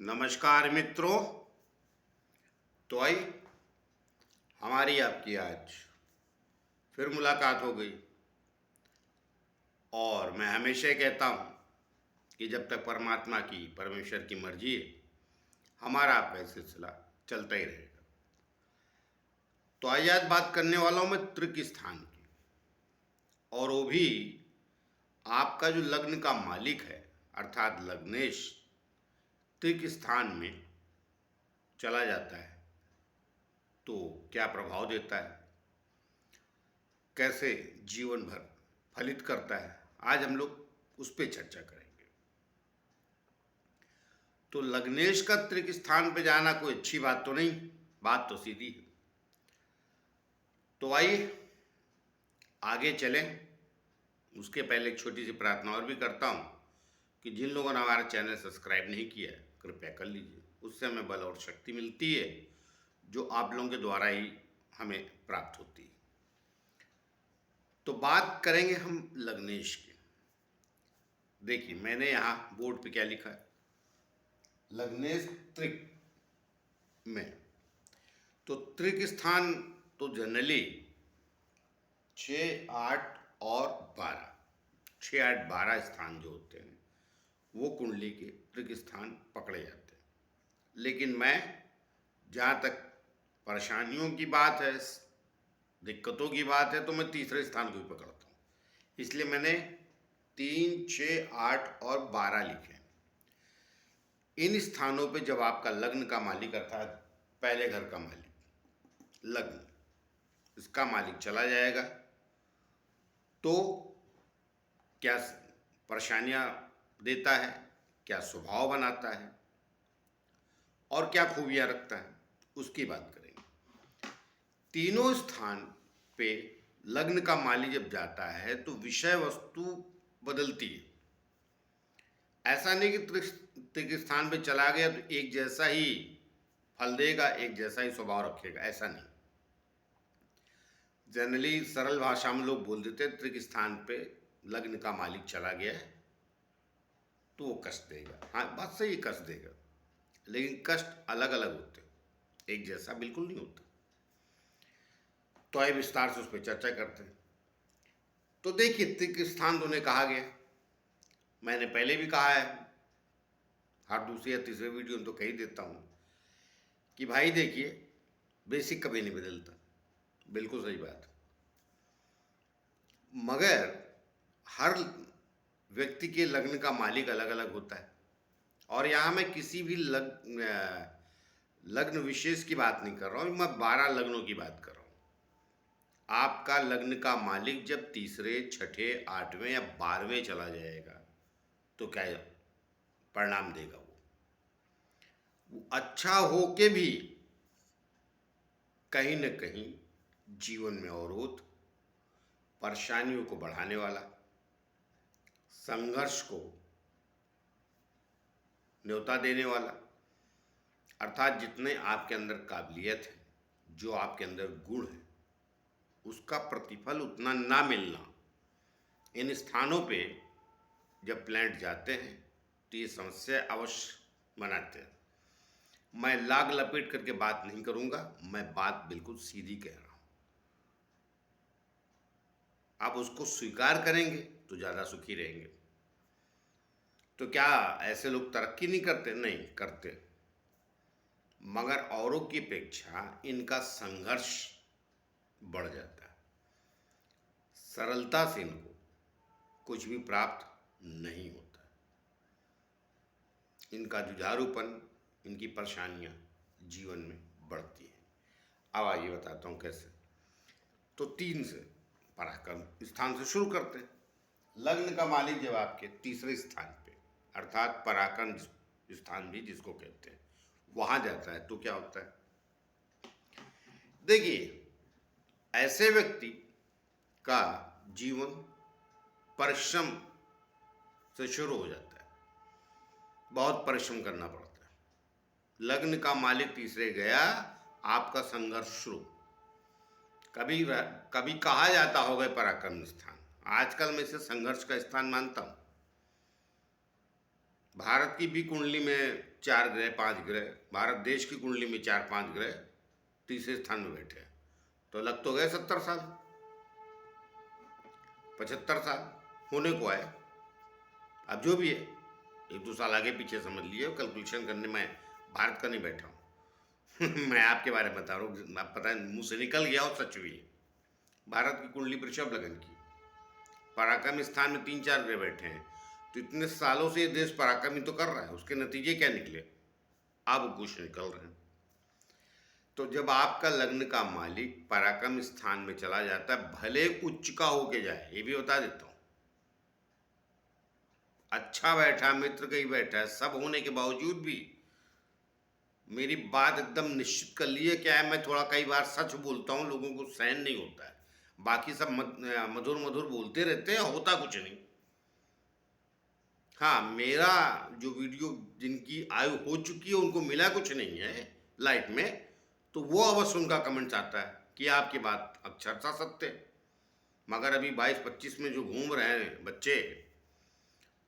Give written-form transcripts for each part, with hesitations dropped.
नमस्कार मित्रों। तो आई हमारी आपकी आज फिर मुलाकात हो गई और मैं हमेशा ही कहता हूँ कि जब तक परमात्मा की परमेश्वर की मर्जी है हमारा आपका सिलसिला चलता ही रहेगा। तो आज बात करने वाला हूँ मैं त्रिक स्थान की, और वो भी आपका जो लग्न का मालिक है अर्थात लग्नेश त्रिक स्थान में चला जाता है तो क्या प्रभाव देता है, कैसे जीवन भर फलित करता है, आज हम लोग उस पर चर्चा करेंगे। तो लग्नेश का त्रिक स्थान पे जाना कोई अच्छी बात तो नहीं, बात तो सीधी है। तो आइए आगे चलें। उसके पहले एक छोटी सी प्रार्थना और भी करता हूँ कि जिन लोगों ने हमारा चैनल सब्सक्राइब नहीं किया है कृपया कर लीजिए, उससे हमें बल और शक्ति मिलती है जो आप लोगों के द्वारा ही हमें प्राप्त होती है। तो बात करेंगे हम लग्नेश की। देखिए मैंने यहाँ बोर्ड पे क्या लिखा है, लग्नेश त्रिक में। तो त्रिक स्थान तो जनरली 6, 8 और 12, 6, 8, 12 स्थान जो होते हैं वो कुंडली के त्रिक स्थान पकड़े जाते हैं। लेकिन मैं जहाँ तक परेशानियों की बात है, दिक्कतों की बात है, तो मैं तीसरे स्थान को ही पकड़ता हूँ। इसलिए मैंने 3, 6, 8 और 12 लिखे हैं। इन स्थानों पे जब आपका लग्न का मालिक अर्थात पहले घर का मालिक लग्न इसका मालिक चला जाएगा तो क्या परेशानियां देता है, क्या स्वभाव बनाता है और क्या खूबियां रखता है, उसकी बात करेंगे। तीनों स्थान पे लग्न का मालिक जब जाता है तो विषय वस्तु बदलती है। ऐसा नहीं कि त्रिक स्थान पे चला गया तो एक जैसा ही फल देगा, एक जैसा ही स्वभाव रखेगा, ऐसा नहीं। जनरली सरल भाषा में लोग बोल देते हैं त्रिक स्थान पे लग्न का मालिक चला गया है तो वो कष्ट देगा। हाँ बात सही, कष्ट देगा, लेकिन कष्ट अलग अलग होते हैं, एक जैसा बिल्कुल नहीं होता। तो आइए विस्तार से उस पर चर्चा करते हैं। तो देखिए त्रिक स्थान तो उन्हें कहा गया, मैंने पहले भी कहा है, हर दूसरे या तीसरे वीडियो में तो कह ही देता हूँ कि भाई देखिए बेसिक कभी नहीं बदलता, बिल्कुल सही बात। मगर हर व्यक्ति के लग्न का मालिक अलग अलग होता है, और यहाँ मैं किसी भी लग्न विशेष की बात नहीं कर रहा हूँ, मैं 12 लग्नों की बात कर रहा हूँ। आपका लग्न का मालिक जब तीसरे, छठे, 8वें या 12वें चला जाएगा तो क्या परिणाम देगा। वो अच्छा हो के भी कहीं न कहीं जीवन में अवरोध, परेशानियों को बढ़ाने वाला, संघर्ष को न्योता देने वाला, अर्थात जितने आपके अंदर काबिलियत है, जो आपके अंदर गुण है, उसका प्रतिफल उतना ना मिलना, इन स्थानों पे जब प्लैनेट जाते हैं तो ये समस्या अवश्य बनाते हैं। मैं लाग लपेट करके बात नहीं करूंगा, मैं बात बिल्कुल सीधी कह रहा हूं। आप उसको स्वीकार करेंगे तो ज़्यादा सुखी रहेंगे। तो क्या ऐसे लोग तरक्की नहीं करते? नहीं करते, मगर औरों की अपेक्षा इनका संघर्ष बढ़ जाता है। सरलता से इनको कुछ भी प्राप्त नहीं होता। इनका जुझारूपन, इनकी परेशानियां जीवन में बढ़ती हैं। अब आइए बताता हूँ कैसे। तो 3 से पराक्रम स्थान से शुरू करते हैं। लग्न का मालिक जब आपके तीसरे स्थान पे अर्थात पराक्रम स्थान भी जिसको कहते हैं वहां जाता है तो क्या होता है। देखिए ऐसे व्यक्ति का जीवन परिश्रम से शुरू हो जाता है, बहुत परिश्रम करना पड़ता है। लग्न का मालिक तीसरे गया, आपका संघर्ष शुरू। कभी कभी कहा जाता होगा पराक्रम स्थान, आजकल मैं इसे संघर्ष का स्थान मानता हूं। भारत की भी कुंडली में 4 ग्रह 5 ग्रह, भारत देश की कुंडली में 4 5 ग्रह तीसरे स्थान में बैठे हैं, तो लग तो गए 70 साल, 75 साल होने को आए। अब जो भी है, 1 2 साल आगे पीछे समझ लिए, कैलकुलेशन करने में भारत का नहीं बैठा हूँ। मैं आपके बारे में बता रहा हूँ, आप पता है मुंह से निकल गया और सच भी है। भारत की कुंडली वृषभ लगन की, पराक्रम स्थान में 3 4 ग्रह बैठे हैं, तो इतने सालों से ये देश पराक्रमी तो कर रहा है, उसके नतीजे क्या निकले? अब कुछ निकल रहे हैं। तो जब आपका लग्न का मालिक पराक्रम स्थान में चला जाता है, भले उच्च का होके जाए, ये भी बता देता हूँ, अच्छा बैठा, मित्र कहीं बैठा है, सब होने के बावजूद भी मेरी बात एकदम निश्चित कर लिए। क्या है, मैं थोड़ा कई बार सच बोलता हूँ, लोगों को सहन नहीं होता है, बाकी सब मधुर मधुर बोलते रहते हैं, होता कुछ नहीं। हाँ, मेरा जो वीडियो जिनकी आयु हो चुकी है उनको मिला कुछ नहीं है लाइफ में, तो वो अवश्य उनका कमेंट्स आता है कि आपकी बात अक्षरशः सत्य है। मगर अभी 22 25 में जो घूम रहे हैं बच्चे,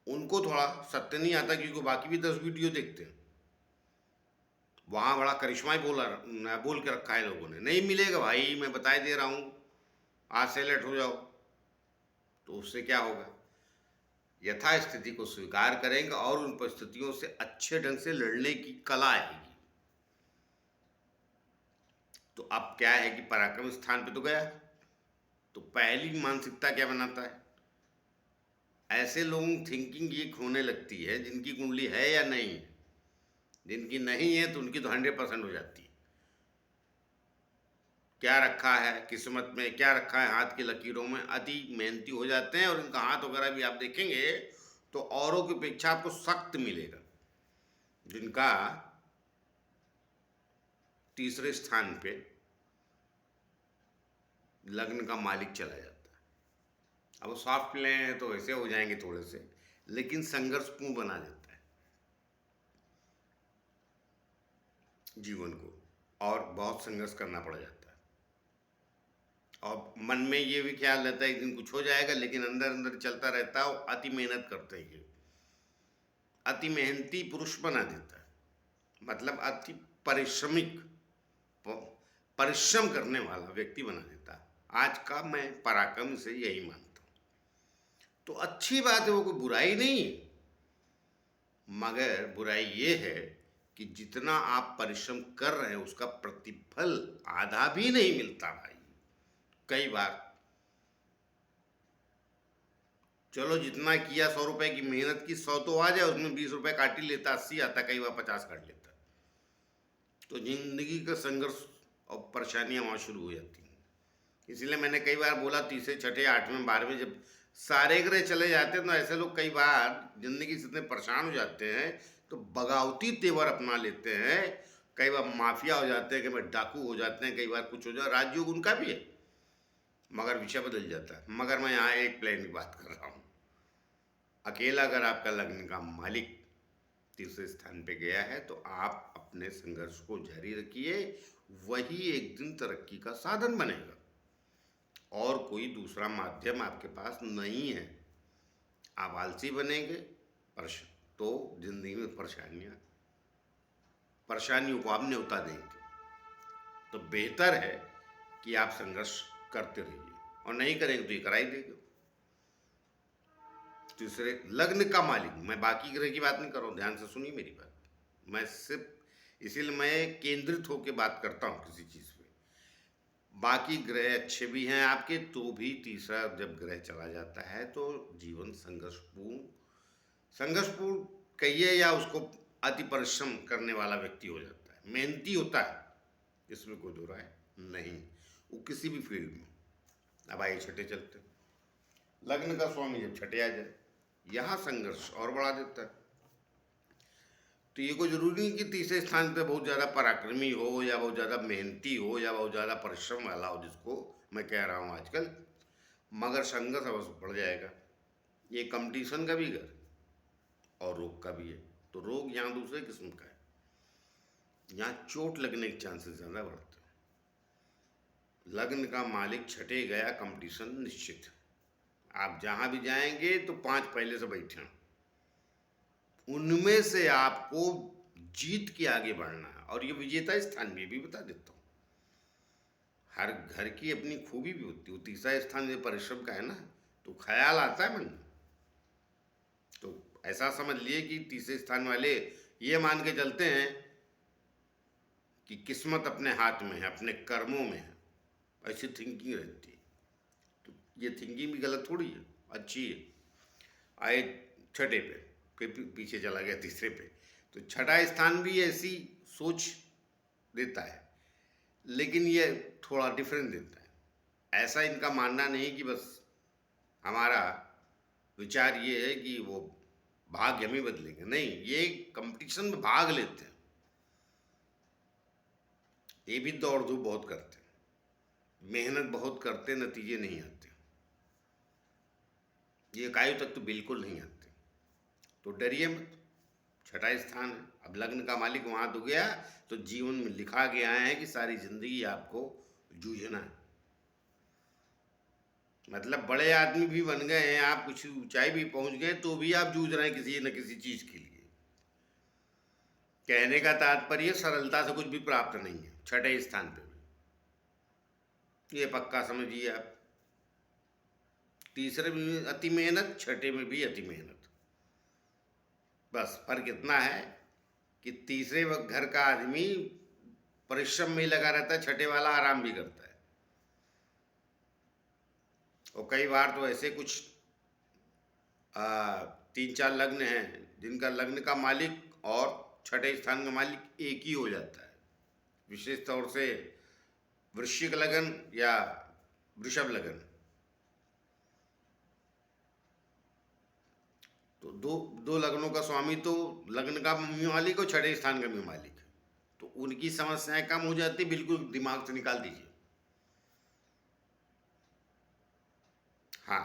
उनको थोड़ा सत्य नहीं आता, क्योंकि बाकी भी 10 वीडियो देखते हैं। वहाँ बड़ा करिश्मा ही बोल के रखा है लोगों ने, नहीं मिलेगा भाई, मैं बताए दे रहा हूँ, आज से अलर्ट हो जाओ। तो उससे क्या होगा, यथा स्थिति को स्वीकार करेंगे और उन परिस्थितियों से अच्छे ढंग से लड़ने की कला आएगी। तो अब क्या है कि पराक्रम स्थान पे तो गया, तो पहली मानसिकता क्या बनाता है, ऐसे लोगों की थिंकिंग ये खोने लगती है जिनकी कुंडली है या नहीं है। जिनकी नहीं है तो उनकी तो 100% हो जाती है। क्या रखा है किस्मत में, क्या रखा है हाथ की लकीरों में, अति मेहनती हो जाते हैं, और इनका हाथ वगैरह भी आप देखेंगे तो औरों की अपेक्षा आपको सख्त मिलेगा। जिनका तीसरे स्थान पे लग्न का मालिक चला जाता है, अब वो सॉफ्ट प्ले हैं तो ऐसे हो जाएंगे थोड़े से, लेकिन संघर्षपूर्ण बना देता है जीवन को, और बहुत संघर्ष करना पड़ जाता है। और मन में ये भी ख्याल रहता है एक दिन कुछ हो जाएगा, लेकिन अंदर अंदर चलता रहता है, और अति मेहनत करते हैं ये, अति मेहनती पुरुष बना देता है, मतलब अति परिश्रमिक, परिश्रम करने वाला व्यक्ति बना देता है। आज का मैं पराक्रम से यही मानता हूँ। तो अच्छी बात है, वो कोई बुराई नहीं है, मगर बुराई ये है कि जितना आप परिश्रम कर रहे हैं उसका प्रतिफल आधा भी नहीं मिलता भाई। कई बार चलो जितना किया 100 रुपए की मेहनत की, 100 तो आ जाए, उसमें 20 रुपए काट ही लेता, 80 आता, कई बार 50 काट लेता। तो जिंदगी का संघर्ष और परेशानियां वहाँ शुरू हो जाती हैं। इसलिए मैंने कई बार बोला, तीसरे छठे 8वें 12वें जब सारे ग्रह चले जाते हैं तो ऐसे लोग कई बार जिंदगी से इतने परेशान हो जाते हैं तो बगावती तेवर अपना लेते हैं। कई बार माफिया हो जाते हैं, कई बार डाकू हो जाते हैं, कई बार कुछ हो जाए, राजयोग उनका भी है, मगर विषय बदल जाता है। मगर मैं यहाँ एक प्लान की बात कर रहा हूँ, अकेला अगर आपका लग्न का मालिक तीसरे स्थान पे गया है तो आप अपने संघर्ष को जारी रखिए, वही एक दिन तरक्की का साधन बनेगा, और कोई दूसरा माध्यम आपके पास नहीं है। आप आलसी बनेंगे तो जिंदगी में परेशानियों को आप न्योता देंगे। तो बेहतर है कि आप संघर्ष करते रहिए, और नहीं करेंगे तो ये कराई देगा। तीसरे लग्न का मालिक, मैं बाकी ग्रह की बात नहीं कर रहा हूँ, ध्यान से सुनिए मेरी बात। मैं सिर्फ इसीलिए मैं केंद्रित होकर बात करता हूँ किसी चीज़ पे। बाकी ग्रह अच्छे भी हैं आपके, तो भी तीसरा जब ग्रह चला जाता है तो जीवन संघर्षपूर्ण कहिए, या उसको अति परिश्रम करने वाला व्यक्ति हो जाता है, मेहनती होता है, इसमें कोई दो राय नहीं, वो किसी भी फील्ड में। अब आइए छठे चलते, लग्न का स्वामी जब छठे आ जाए, यहाँ संघर्ष और बढ़ा देता है। तो ये कोई जरूरी नहीं कि तीसरे स्थान पे बहुत ज़्यादा पराक्रमी हो, या बहुत ज़्यादा मेहनती हो, या बहुत ज़्यादा परिश्रम वाला हो, जिसको मैं कह रहा हूँ आजकल, मगर संघर्ष अवश्य बढ़ जाएगा। ये कंपटीशन का भी घर और रोग का भी है। तो रोग यहाँ दूसरे किस्म का है, यहाँ चोट लगने के चांसेस ज़्यादा बढ़ते हैं। लग्न का मालिक छठे गया, कंपटीशन निश्चित है। आप जहाँ भी जाएंगे तो 5 पहले से बैठे हैं, उनमें से आपको जीत के आगे बढ़ना है। और ये विजेता स्थान में भी बता देता हूँ, हर घर की अपनी खूबी भी होती है। वो तीसरा स्थान जो परिश्रम का है ना, तो ख्याल आता है मन में। तो ऐसा समझ लिए कि तीसरे स्थान वाले ये मान के चलते हैं कि किस्मत अपने हाथ में है, अपने कर्मों में है, ऐसी थिंकिंग रहती है। तो ये थिंकिंग भी गलत थोड़ी है, अच्छी है। आए छठे पे, फिर पीछे चला गया तीसरे पे। तो छठा स्थान भी ऐसी सोच देता है, लेकिन ये थोड़ा डिफरेंस देता है। ऐसा इनका मानना नहीं कि बस हमारा विचार ये है कि वो भाग्य हम ही बदलेंगे, नहीं, ये कंपटीशन में भाग लेते हैं। ये भी दौड़ धूप बहुत करते हैं, मेहनत बहुत करते, नतीजे नहीं आते, ये इकाई तक तो बिल्कुल नहीं आते। तो डरिए मत, छठा स्थान है। अब लग्न का मालिक वहां तो गया, तो जीवन में लिखा गया है कि सारी जिंदगी आपको जूझना है। मतलब बड़े आदमी भी बन गए हैं आप, कुछ ऊंचाई भी पहुंच गए, तो भी आप जूझ रहे हैं किसी न किसी चीज के लिए। कहने का तात्पर्य सरलता से कुछ भी प्राप्त नहीं है छठे स्थान पे भी, ये पक्का समझिए आप। तीसरे में अति मेहनत, छठे में भी अति मेहनत। बस फर्क इतना है कि तीसरे घर का आदमी परिश्रम में ही लगा रहता है, छठे वाला आराम भी करता है। और कई बार तो ऐसे कुछ 3-4 लग्न हैं जिनका लग्न का मालिक और छठे स्थान का मालिक एक ही हो जाता है। विशेष तौर से वृश्चिक लगन या वृषभ लगन, तो दो दो लग्नों का स्वामी तो लग्न का भी मालिक और छठे स्थान का भी मालिक है, तो उनकी समस्याएं कम हो जाती, बिल्कुल दिमाग से निकाल दीजिए। हाँ,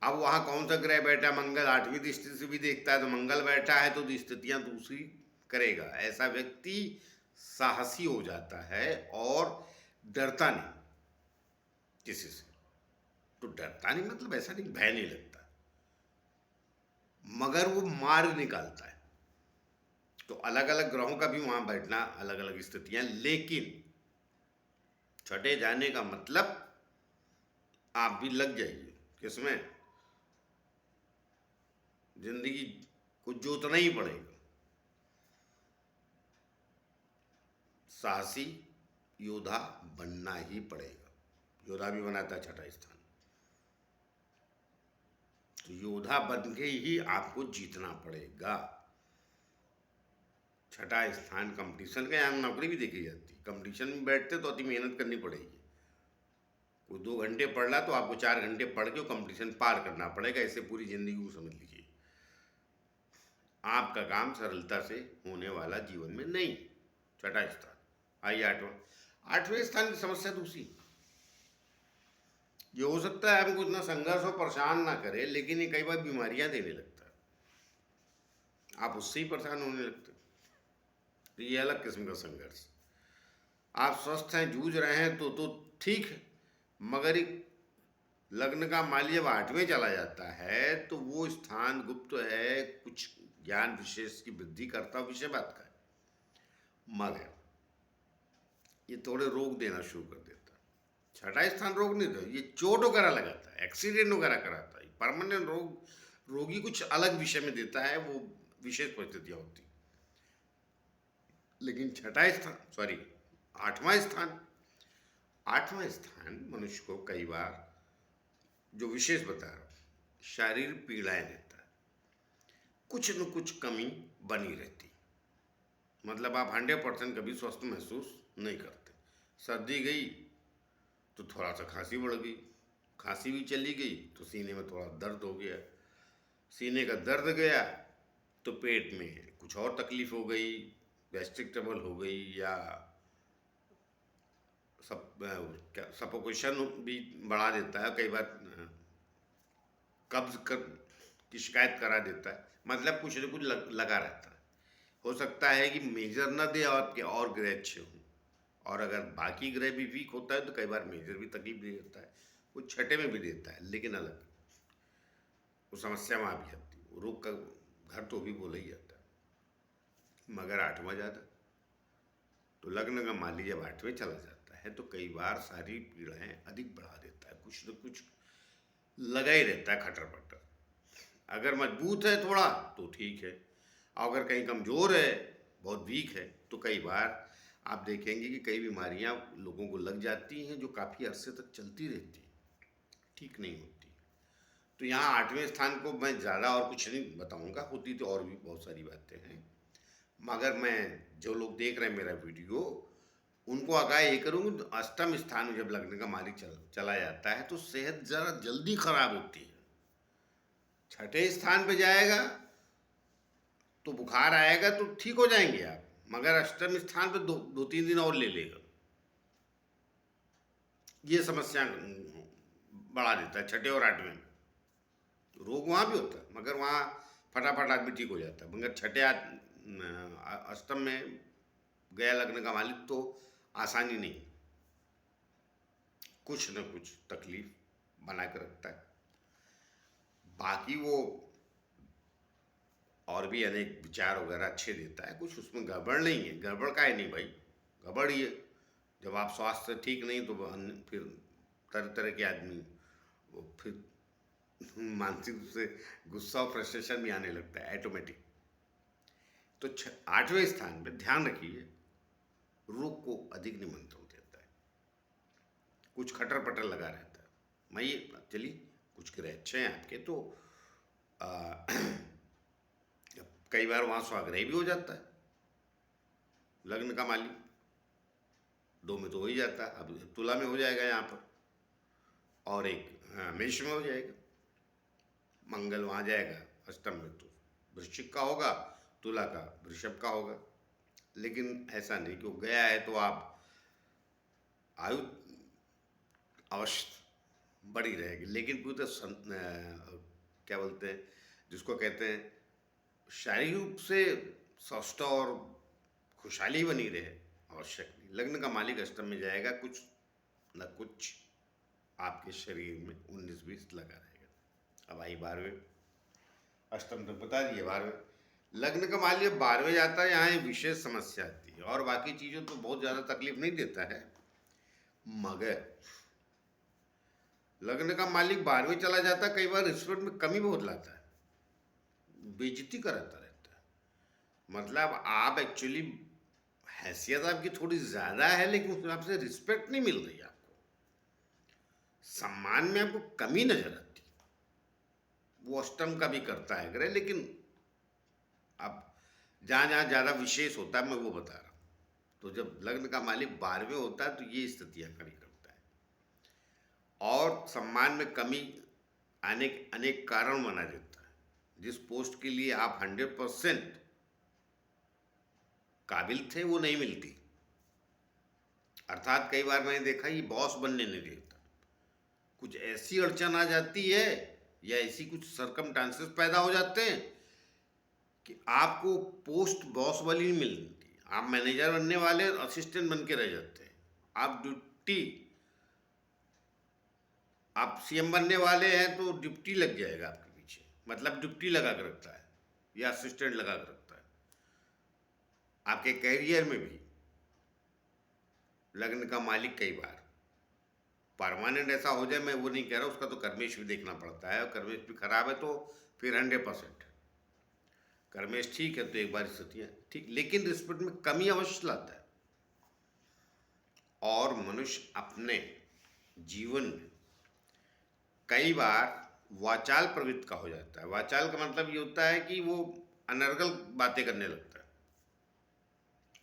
अब वहाँ कौन सा ग्रह बैठा, मंगल 8वीं दृष्टि से भी देखता है, तो मंगल बैठा है तो स्थितियाँ दूसरी करेगा। ऐसा व्यक्ति साहसी हो जाता है और डरता नहीं किसी से। तो डरता नहीं मतलब ऐसा नहीं, भय नहीं लगता, मगर वो मार्ग निकालता है। तो अलग अलग ग्रहों का भी वहां बैठना, अलग अलग स्थितियां, लेकिन छठे जाने का मतलब आप भी लग जाइए किसमें, जिंदगी को जोतना ही पड़ेगा। साहसी योद्धा बनना ही पड़ेगा। योद्धा भी बनाता है छठा स्थान, तो योद्धा बन के ही आपको जीतना पड़ेगा। छठा स्थान कंपटीशन का, यहाँ नौकरी भी देखी जाती है। कंपटीशन में बैठते तो अति मेहनत करनी पड़ेगी। कोई 2 घंटे पढ़ रहा तो आपको 4 घंटे पढ़ के कंपटीशन पार करना पड़ेगा। ऐसे पूरी जिंदगी को समझ लीजिए। आपका काम सरलता से होने वाला जीवन में नहीं। छठा स्थान। आइए आठवें स्थान की समस्या दूसरी। ये हो सकता है हमको इतना संघर्ष और परेशान ना करे, लेकिन ये कई बार बीमारियां देने लगता है, आप उससे ही परेशान होने लगते। तो ये अलग किस्म का संघर्ष। आप स्वस्थ हैं, जूझ रहे हैं तो ठीक है, मगर एक लग्न का माली जब 8वें चला जाता है तो वो स्थान गुप्त है, कुछ ज्ञान विशेष की वृद्धि करता, विषय बात का है, मगर ये थोड़े रोग देना शुरू कर देता है। छठा स्थान रोग नहीं देता, ये चोट वगैरह लगाता है, एक्सीडेंट वगैरह कराता है, परमानेंट रोगी कुछ अलग विषय में देता है, वो विशेष परिस्थितियां होती। लेकिन छठा स्थान, सॉरी, आठवां स्थान, आठवां स्थान मनुष्य को कई बार, जो विशेष बता रहा हूं, शारीरिक पीड़ाएं देता है। कुछ न कुछ कमी बनी रहती, मतलब आप 100% कभी स्वस्थ महसूस नहीं करते। सर्दी गई तो थोड़ा सा खांसी बढ़ गई, खांसी भी चली गई तो सीने में थोड़ा दर्द हो गया, सीने का दर्द गया तो पेट में कुछ और तकलीफ हो गई, गैस्ट्रिक ट्रबल हो गई, या क्या सफोकेशन भी बढ़ा देता है, कई बार कब्ज कर की शिकायत करा देता है। मतलब कुछ न कुछ लगा रहता है। हो सकता है कि मेजर ना दे और आपके और ग्रह अच्छे हों, और अगर बाकी ग्रह भी वीक होता है तो कई बार मेजर भी तकलीफ दे देता है। वो छठे में भी देता है, लेकिन अलग, वो समस्या वहाँ भी आती है, वो रोग का घर तो भी बोला ही जाता है, मगर आठवां ज़्यादा। तो लग्न का माली जब आठवें चला जाता है तो कई बार सारी पीड़ाएं अधिक बढ़ा देता है, कुछ न कुछ लगा ही रहता है खटर पटर। अगर मजबूत है थोड़ा तो ठीक है, और अगर कहीं कमज़ोर है, बहुत वीक है, तो कई बार आप देखेंगे कि कई बीमारियां लोगों को लग जाती हैं जो काफ़ी अरसे तक चलती रहती हैं, ठीक नहीं होती। तो यहाँ आठवें स्थान को मैं ज़्यादा और कुछ नहीं बताऊंगा, होती तो और भी बहुत सारी बातें हैं, मगर मैं जो लोग देख रहे हैं मेरा वीडियो उनको आगाह ये करूँगी, तो अष्टम स्थान में जब लग्न का मालिक चला जाता है तो सेहत ज़रा जल्दी खराब होती है। छठे स्थान पे जाएगा तो बुखार आएगा तो ठीक हो जाएंगे आप, मगर अष्टम स्थान पे दो दो तीन दिन और ले लेगा, ये समस्या बढ़ा देता है। छठे और आठवें में रोग वहाँ भी होता है मगर वहाँ फटाफट आदमी ठीक हो जाता है, मगर छठे अष्टम में गया लग्न का मालिक तो आसानी नहीं, कुछ न कुछ तकलीफ बना के रखता है। बाकी वो और भी अनेक विचार वगैरह अच्छे देता है, कुछ उसमें गड़बड़ नहीं है। गड़बड़ का है नहीं भाई, गड़बड़ ही है। जब आप स्वास्थ्य ठीक नहीं तो फिर तरह तरह के आदमी वो फिर मानसिक रूप से गुस्सा और फ्रस्ट्रेशन भी आने लगता है ऑटोमेटिक। तो आठवें स्थान पे ध्यान रखिए, रोग को अधिक निमंत्रण देता है, कुछ खटर पटर लगा रहता है। मैं ये चलिए कुछ ग्रह अच्छे हैं आपके तो कई बार वहाँ स्वाग्रह भी हो जाता है लग्न का मालिक, दो में तो हो ही जाता है, अब तुला में हो जाएगा यहाँ पर, और एक मेष में हो जाएगा। मंगल वहाँ जाएगा अष्टम में तो वृश्चिक का होगा, तुला का वृषभ का होगा। लेकिन ऐसा नहीं कि वो गया है तो आप आयु अवश्य बढ़ी रहेगी, लेकिन पूरी तरह क्या बोलते हैं जिसको कहते हैं शारीरिक रूप से स्वस्थ और खुशहाली बनी रहे, आवश्यक नहीं। लग्न का मालिक अष्टम में जाएगा, कुछ न कुछ आपके शरीर में 19-20 लगा रहेगा। अब आई 12वें, अष्टम तक बता दिए, 12वें लग्न का मालिक 12वें जाता है, यहाँ एक विशेष समस्या आती है, और बाकी चीज़ों तो बहुत ज़्यादा तकलीफ नहीं देता है, मगर लग्न का मालिक 12वें चला जाता है, कई बार रिस्पेक्ट में कमी बहुत लाता है, बेइज्जती कराता रहता है। मतलब आप एक्चुअली हैसियत आपकी थोड़ी ज़्यादा है, लेकिन उसमें आपसे रिस्पेक्ट नहीं मिल रही, आपको सम्मान में आपको कमी नजर आती। वो अष्टम का भी करता है ग्रह, लेकिन अब जहाँ जहाँ ज़्यादा विशेष होता है मैं वो बता रहा हूँ। तो जब लग्न का मालिक 12वें होता है तो ये स्थितियाँ खड़ी करता है, और सम्मान में कमी आने के अनेक कारण बना देता है। जिस पोस्ट के लिए आप 100% काबिल थे वो नहीं मिलती, अर्थात कई बार मैंने देखा ये बॉस बनने नहीं देता, कुछ ऐसी अड़चन आ जाती है या ऐसी कुछ सरकमस्टांसेस पैदा हो जाते हैं कि आपको पोस्ट बॉस वाली नहीं मिलती, आप मैनेजर बनने वाले असिस्टेंट बन के रह जाते हैं। आप ड्यूटी, आप सीएम बनने वाले हैं तो ड्यूटी लग जाएगा आपके पीछे, मतलब ड्यूटी लगा कर रखता है या असिस्टेंट लगा कर रखता है। आपके कैरियर में भी लग्न का मालिक कई बार परमानेंट ऐसा हो जाए, मैं वो नहीं कह रहा, उसका तो कर्मेश भी देखना पड़ता है, और कर्मेश भी खराब है तो फिर 100%। कर्मेश ठीक है तो एक बार स्थितियाँ ठीक, लेकिन रिस्पेक्ट में कमी अवश्य लाता है। और मनुष्य अपने जीवन में कई बार वाचाल प्रवृत्ति का हो जाता है। वाचाल का मतलब ये होता है कि वो अनर्गल बातें करने लगता है,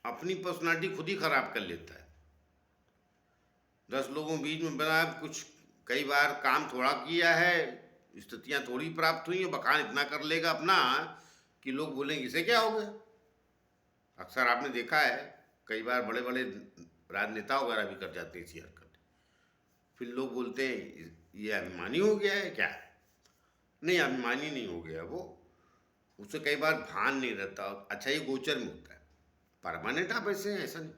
अपनी पर्सनालिटी खुद ही खराब कर लेता है। 10 लोगों के बीच में बना कुछ, कई बार काम थोड़ा किया है, स्थितियाँ थोड़ी प्राप्त हुई हैं, बखान इतना कर लेगा अपना कि लोग बोलेंगे इसे क्या हो गया। अक्सर आपने देखा है कई बार बड़े बड़े राजनेता वगैरह भी कर जाते हैं इसी हरकत, फिर लोग बोलते हैं ये अभिमानी हो गया है क्या। नहीं, अभिमानी नहीं हो गया वो, उसे कई बार भान नहीं रहता। अच्छा ये गोचर में होता है, परमानेंट आप ऐसे हैं ऐसा नहीं।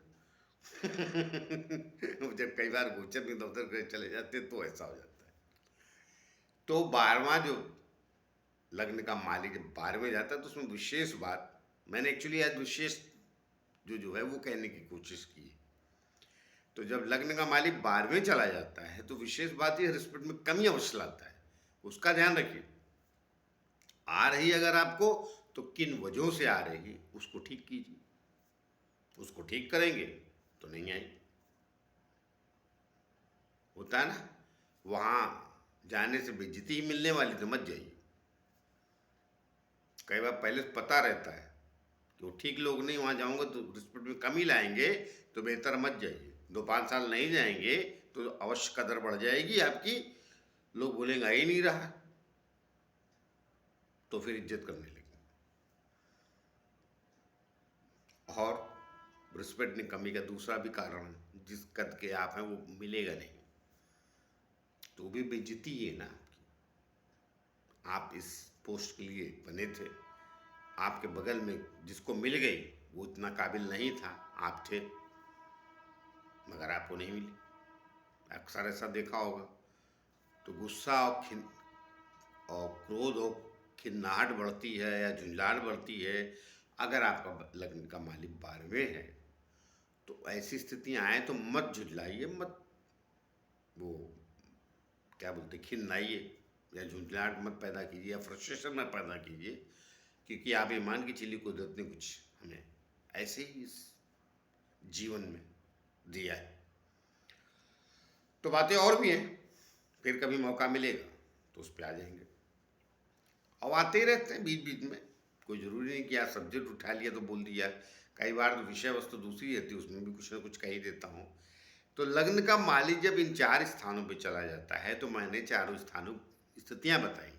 जब कई बार गोचर में दफ्तर चले जाते तो ऐसा हो जाता है। तो 12वां जो लग्न का मालिक जब 12वें जाता है तो उसमें विशेष बात, मैंने एक्चुअली आज विशेष जो है वो कहने की कोशिश की है। तो जब लग्न का मालिक 12वें चला जाता है तो विशेष बात ये रिस्पेक्ट में कमी अवश्य लाता है, उसका ध्यान रखिए। आ रही अगर आपको तो किन वजहों से आ रही उसको ठीक कीजिए, उसको ठीक करेंगे तो नहीं आएगी। होता है ना, वहाँ जाने से बेइज्जती ही मिलने वाली तो मत जाइए। कई बार पहले से पता रहता है कि वो ठीक लोग नहीं, वहाँ जाऊँगा तो रिस्पेक्ट में कमी लाएंगे, तो बेहतर मत जाइए। 2-5 साल नहीं जाएंगे तो अवश्य कदर बढ़ जाएगी आपकी, लोग बोलेंगे आ ही नहीं रहा, तो फिर इज्जत करने लगेंगे। और रिस्पेक्ट में कमी का दूसरा भी कारण, जिस कद के आप हैं वो मिलेगा नहीं, तो भी बेइज्जती ही है ना आपकी। आप इस पोस्ट के लिए बने थे, आपके बगल में जिसको मिल गई वो इतना काबिल नहीं था, आप थे मगर आपको नहीं मिली। अक्सर ऐसा देखा होगा। तो गुस्सा और क्रोध और खिन्नाहट बढ़ती है या झुंझलाहट बढ़ती है अगर आपका लग्न का मालिक 12वें है। तो ऐसी स्थितियाँ आए तो मत झुंझलाइए, मत वो क्या बोलते खिन्नाइए या झुंझलाहट मत पैदा कीजिए या फ्रस्ट्रेशन मत पैदा कीजिए, क्योंकि आप ये मान के चलिए कुदरत ने कुछ हमें ऐसे ही इस जीवन में दिया है। तो बातें और भी हैं, फिर कभी मौका मिलेगा तो उस पर आ जाएंगे। और आते ही रहते हैं बीच बीच में, कोई ज़रूरी नहीं कि आज सब्जेक्ट उठा लिया तो बोल दिया। कई बार तो विषय वस्तु दूसरी रहती है, उसमें भी कुछ ना कुछ कह ही देता हूँ। तो लग्न का मालिक जब इन 4 स्थानों पे चला जाता है तो मैंने चारों स्थानों स्थितियाँ बताई,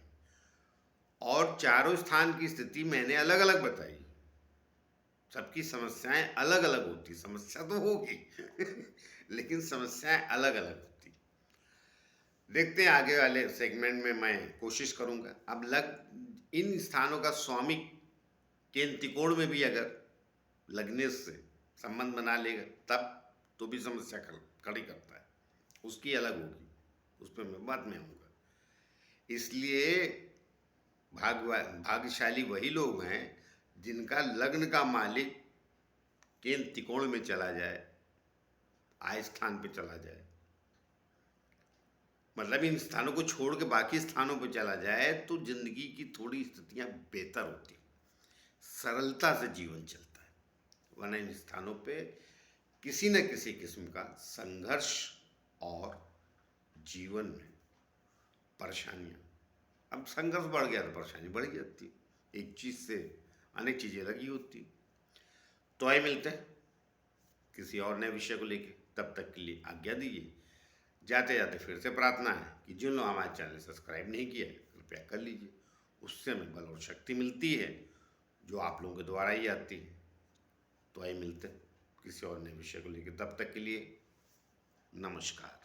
और चारों स्थान की स्थिति मैंने अलग अलग बताई। सबकी समस्याएं अलग अलग होती, समस्या तो होगी लेकिन समस्याएं अलग अलग होती। देखते हैं आगे वाले सेगमेंट में, मैं कोशिश करूंगा। अब इन स्थानों का स्वामी केंद्र त्रिकोण में भी अगर लगने से संबंध बना लेगा तब तो भी समस्या खड़ी करता है, उसकी अलग होगी, उस पर मैं बाद में आऊँगा। इसलिए भाग्यशाली वही लोग हैं जिनका लग्न का मालिक केंद्र त्रिकोण में चला जाए, आय स्थान पे चला जाए, मतलब इन स्थानों को छोड़ के बाकी स्थानों पर चला जाए तो जिंदगी की थोड़ी स्थितियां बेहतर होती, सरलता से जीवन चलता है। वरना इन स्थानों पे किसी न किसी किस्म का संघर्ष और जीवन में परेशानियां, अब संघर्ष बढ़ गया तो परेशानी बढ़ जाती, एक चीज़ से अनेक चीज़ें लगी होती। तो आइए मिलते हैं किसी और नए विषय को लेके, तब तक के लिए आज्ञा दीजिए। जाते जाते फिर से प्रार्थना है कि जिन लोग हमारे चैनल सब्सक्राइब नहीं किया कृपया कर लीजिए, उससे हमें बल और शक्ति मिलती है जो आप लोगों के द्वारा ही आती है। तो आइए मिलते हैं किसी और नए विषय को लेकर, तब तक के लिए नमस्कार।